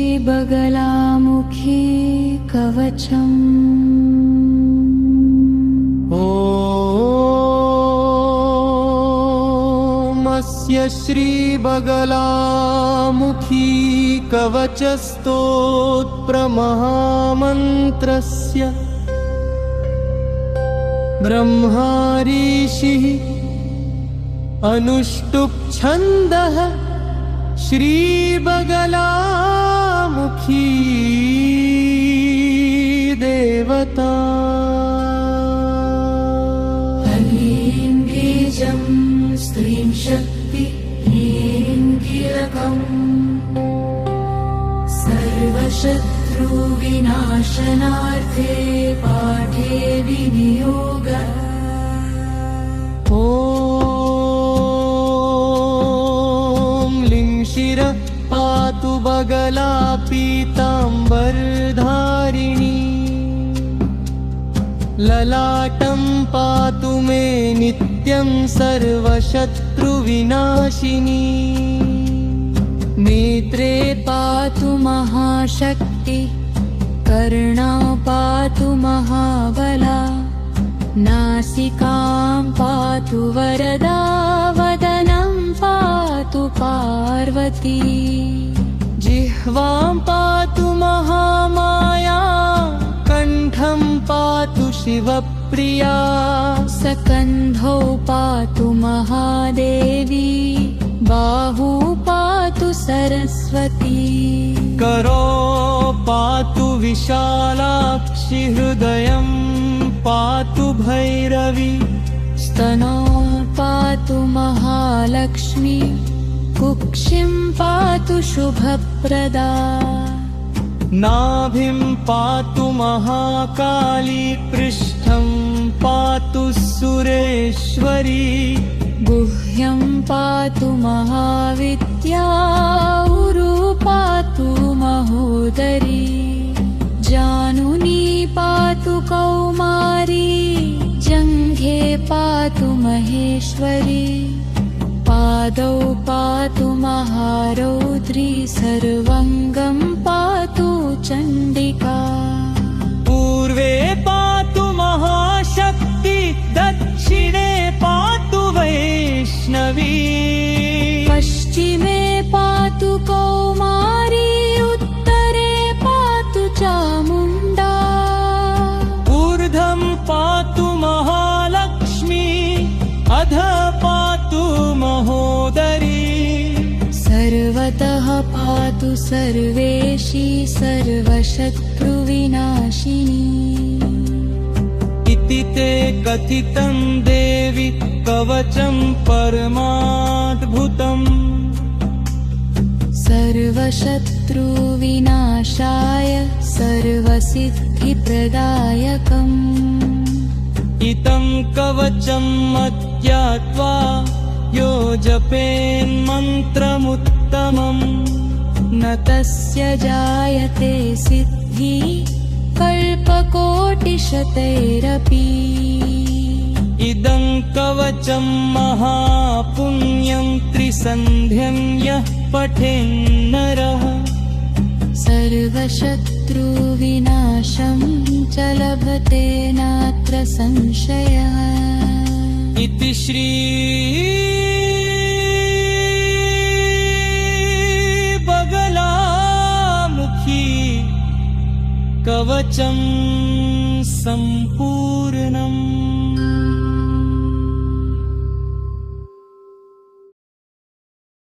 श्रीबगलामुखी कवचम्। ॐ श्रीबगलामुखी कवचस्तोत्रमहामन्त्रस्य ब्रह्मा ऋषिः अनुष्टुप् छन्दः श्रीबगलामुखी देवता। ह्रीं बीजं स्त्रीं शक्ति ह्रीं कीलकम् सर्वशत्रुविनाशनार्थे पाठे विनियोगः। ॐ लिङ्शिरः पातु बगला पीताम्बरधारिणी ललाटं पातु मे नित्यं सर्वशत्रुविनाशिनी। नेत्रे पातु महाशक्ति कर्णा पातु महाबला नासिकां पातु वरदा वदनं पातु पार्वती। जिह्वां पातु महामाया कण्ठं पातु शिवप्रिया सकन्धौ पातु महादेवी बाहू पातु सरस्वती। करो पातु विशालाक्षि हृदयं पातु भैरवी स्तनो पातु महालक्ष्मी कुक्षिं पातु शुभप्रदा। नाभिं पातु महाकाली पृष्ठं पातु सुरेश्वरी गुह्यं पातु महाविद्या उरु पातु महोदरी। जानुनी पातु कौमारी जङ्घे पातु महेश्वरी। पादौ पातु महारौद्री सर्वाङ्गं पातु चण्डिका। पूर्वे पातु महाशक्ति दक्षिणे पातु वैष्णवी। पश्चिमे पातु कौमारी उत्तरे पातु चामुण्डा। ऊर्ध्वं पातु महालक्ष्मी अधः पातु महोदरी। सर्वतः पातु सर्वेशी सर्वशत्रुविनाशिनी। इति ते कथितं देवि कवचं परमाद्भुतम् सर्वशत्रुविनाशाय सर्वसिद्धिप्रदायकम्। इतं कवचम् अज्ञात्वा यो जपेन्मन्त्रमुत्तमम् न तस्य जायते सिद्धि कल्पकोटिशतैरपि। इदं कवचं महापुण्यं त्रिसन्ध्यं यः पठेन्नरः सर्वशत्रुविनाशं च लभते नात्र संशयः। इति श्री बगलामुखी कवचं सम्पूर्णम्।